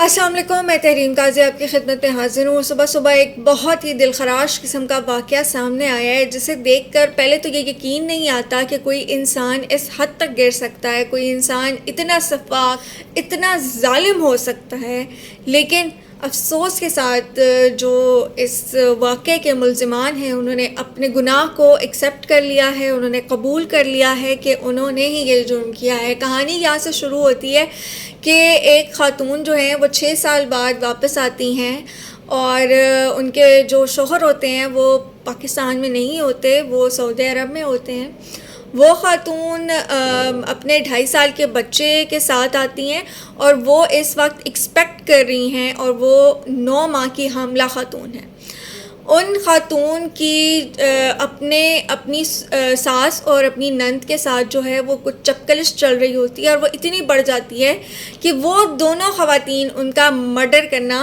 السلام علیکم، میں تحریم قاضی آپ کی خدمت میں حاضر ہوں۔ صبح صبح ایک بہت ہی دل خراش قسم کا واقعہ سامنے آیا ہے، جسے دیکھ کر پہلے تو یہ یقین نہیں آتا کہ کوئی انسان اس حد تک گر سکتا ہے، کوئی انسان اتنا سفاک، اتنا ظالم ہو سکتا ہے۔ لیکن افسوس کے ساتھ جو اس واقعے کے ملزمان ہیں، انہوں نے اپنے گناہ کو ایکسیپٹ کر لیا ہے، انہوں نے قبول کر لیا ہے کہ انہوں نے ہی یہ جرم کیا ہے۔ کہانی یہاں سے شروع ہوتی ہے کہ ایک خاتون جو ہیں وہ 6 سال بعد واپس آتی ہیں، اور ان کے جو شوہر ہوتے ہیں وہ پاکستان میں نہیں ہوتے، وہ سعودی عرب میں ہوتے ہیں۔ وہ خاتون اپنے 2.5 سال کے بچے کے ساتھ آتی ہیں، اور وہ اس وقت ایکسپیکٹ کر رہی ہیں، اور وہ 9 ماہ کی حاملہ خاتون ہیں۔ ان خاتون کی اپنی ساس اور اپنی نند کے ساتھ جو ہے وہ کچھ چپکلش چل رہی ہوتی ہے، اور وہ اتنی بڑھ جاتی ہے کہ وہ دونوں خواتین ان کا مرڈر کرنا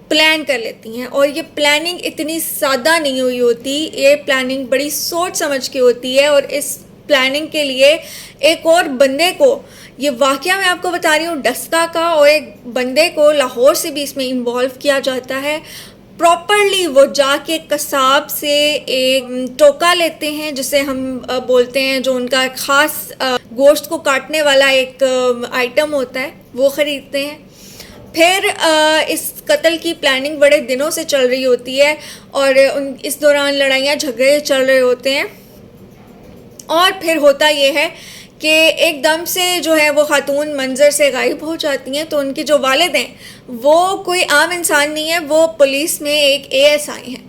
پلان کر لیتی ہیں۔ اور یہ پلاننگ اتنی سادہ نہیں ہوئی ہوتی، یہ پلاننگ بڑی سوچ سمجھ کے ہوتی ہے، اور اس پلاننگ کے لیے ایک اور بندے کو، یہ واقعہ میں آپ کو بتا رہی ہوں ڈسکا کا، اور ایک بندے کو لاہور سے بھی اس میں انوالو کیا جاتا ہے۔ پراپرلی وہ جا کے قصاب سے ایک ٹوکا لیتے ہیں، جسے ہم بولتے ہیں، جو ان کا ایک خاص گوشت کو کاٹنے والا ایک آئٹم ہوتا ہے، وہ خریدتے ہیں۔ پھر اس قتل کی پلاننگ بڑے دنوں سے چل رہی ہوتی ہے، اور اس دوران لڑائیاں جھگڑے چل رہے ہوتے ہیں، اور پھر ہوتا یہ ہے کہ ایک دم سے جو ہے وہ خاتون منظر سے غائب ہو جاتی ہیں۔ تو ان کے جو والد ہیں وہ کوئی عام انسان نہیں ہے، وہ پولیس میں ایک ASI ہیں،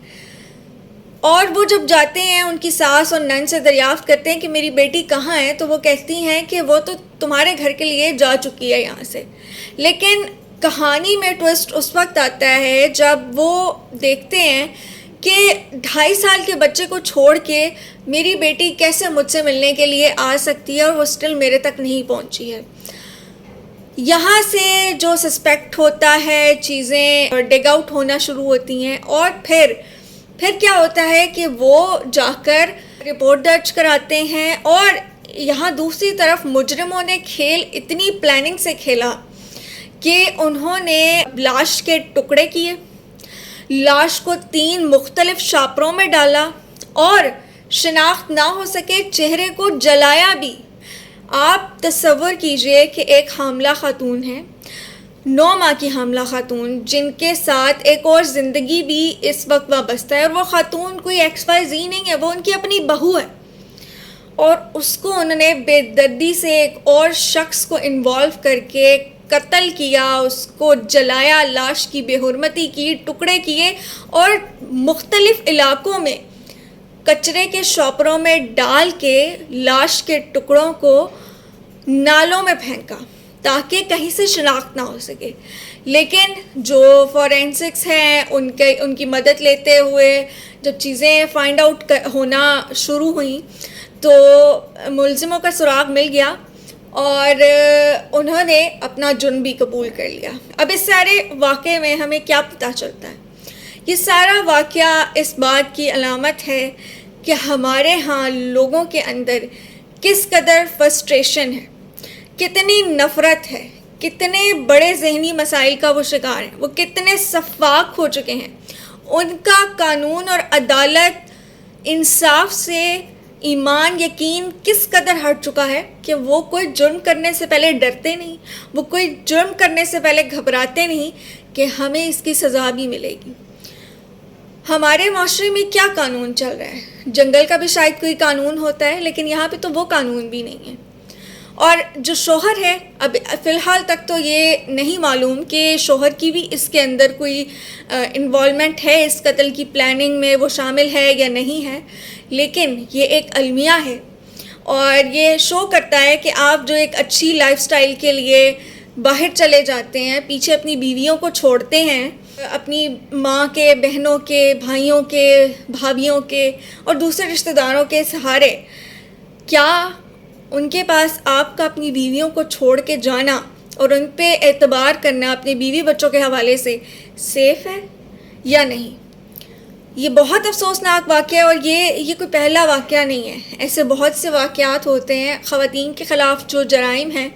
اور وہ جب جاتے ہیں ان کی ساس اور نند سے دریافت کرتے ہیں کہ میری بیٹی کہاں ہے، تو وہ کہتی ہیں کہ وہ تو تمہارے گھر کے لیے جا چکی ہے یہاں سے۔ لیکن کہانی میں ٹوسٹ اس وقت آتا ہے جب وہ دیکھتے ہیں کہ 2.5 سال کے بچے کو چھوڑ کے میری بیٹی کیسے مجھ سے ملنے کے لیے آ سکتی ہے، اور وہ اسٹل میرے تک نہیں پہنچی ہے۔ یہاں سے جو سسپیکٹ ہوتا ہے، چیزیں ڈگ آؤٹ ہونا شروع ہوتی ہیں، اور پھر کیا ہوتا ہے کہ وہ جا کر رپورٹ درج کراتے ہیں، اور یہاں دوسری طرف مجرموں نے کھیل اتنی پلاننگ سے کھیلا کہ انہوں نے لاش کے ٹکڑے کیے، لاش کو 3 مختلف شاپروں میں ڈالا، اور شناخت نہ ہو سکے چہرے کو جلایا بھی۔ آپ تصور کیجئے کہ ایک حاملہ خاتون ہے، 9 ماہ کی حاملہ خاتون، جن کے ساتھ ایک اور زندگی بھی اس وقت وابستہ ہے، اور وہ خاتون کوئی XYZ نہیں ہے، وہ ان کی اپنی بہو ہے، اور اس کو انہوں نے بے دردی سے ایک اور شخص کو انوالو کر کے قتل کیا، اس کو جلایا، لاش کی بے حرمتی کی، ٹکڑے کیے، اور مختلف علاقوں میں کچرے کے شاپروں میں ڈال کے لاش کے ٹکڑوں کو نالوں میں پھینکا تاکہ کہیں سے شناخت نہ ہو سکے۔ لیکن جو فورینسکس ہیں ان کی مدد لیتے ہوئے جب چیزیں فائنڈ آؤٹ ہونا شروع ہوئیں تو ملزموں کا سراغ مل گیا، اور انہوں نے اپنا جرم بھی قبول کر لیا۔ اب اس سارے واقعے میں ہمیں کیا پتہ چلتا ہے؟ یہ سارا واقعہ اس بات کی علامت ہے کہ ہمارے ہاں لوگوں کے اندر کس قدر فرسٹریشن ہے، کتنی نفرت ہے، کتنے بڑے ذہنی مسائل کا وہ شکار ہیں، وہ کتنے سفاک ہو چکے ہیں، ان کا قانون اور عدالت، انصاف سے ایمان، یقین کس قدر ہٹ چکا ہے کہ وہ کوئی جرم کرنے سے پہلے ڈرتے نہیں، وہ کوئی جرم کرنے سے پہلے گھبراتے نہیں کہ ہمیں اس کی سزا بھی ملے گی۔ ہمارے معاشرے میں کیا قانون چل رہا ہے؟ جنگل کا بھی شاید کوئی قانون ہوتا ہے، لیکن یہاں پہ تو وہ قانون بھی نہیں ہے۔ اور جو شوہر ہے، اب فی الحال تک تو یہ نہیں معلوم کہ شوہر کی بھی اس کے اندر کوئی انوالومنٹ ہے، اس قتل کی پلاننگ میں وہ شامل ہے یا نہیں ہے، لیکن یہ ایک المیہ ہے، اور یہ شو کرتا ہے کہ آپ جو ایک اچھی لائف سٹائل کے لیے باہر چلے جاتے ہیں، پیچھے اپنی بیویوں کو چھوڑتے ہیں، اپنی ماں کے، بہنوں کے، بھائیوں کے، بھابھیوں کے اور دوسرے رشتہ داروں کے سہارے، کیا ان کے پاس آپ کا اپنی بیویوں کو چھوڑ کے جانا اور ان پہ اعتبار کرنا اپنے بیوی بچوں کے حوالے سے سیف ہے یا نہیں؟ یہ بہت افسوسناک واقعہ ہے، اور یہ کوئی پہلا واقعہ نہیں ہے، ایسے بہت سے واقعات ہوتے ہیں۔ خواتین کے خلاف جو جرائم ہیں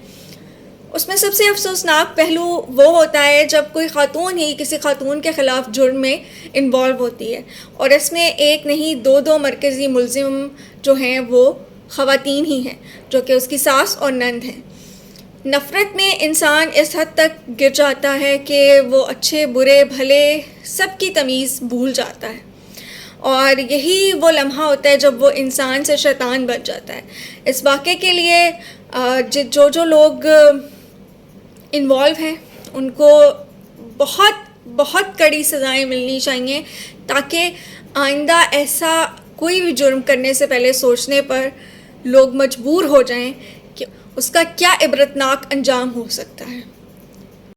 اس میں سب سے افسوسناک پہلو وہ ہوتا ہے جب کوئی خاتون ہی کسی خاتون کے خلاف جرم میں انوالو ہوتی ہے، اور اس میں ایک نہیں دو مرکزی ملزم جو ہیں وہ خواتین ہی ہیں، جو کہ اس کی ساس اور نند ہیں۔ نفرت میں انسان اس حد تک گر جاتا ہے کہ وہ اچھے برے بھلے سب کی تمیز بھول جاتا ہے، اور یہی وہ لمحہ ہوتا ہے جب وہ انسان سے شیطان بن جاتا ہے۔ اس واقعے کے لیے جو لوگ انوالو ہیں ان کو بہت کڑی سزائیں ملنی چاہیے، تاکہ آئندہ ایسا کوئی بھی جرم کرنے سے پہلے سوچنے پر لوگ مجبور ہو جائیں کہ اس کا کیا عبرتناک انجام ہو سکتا ہے۔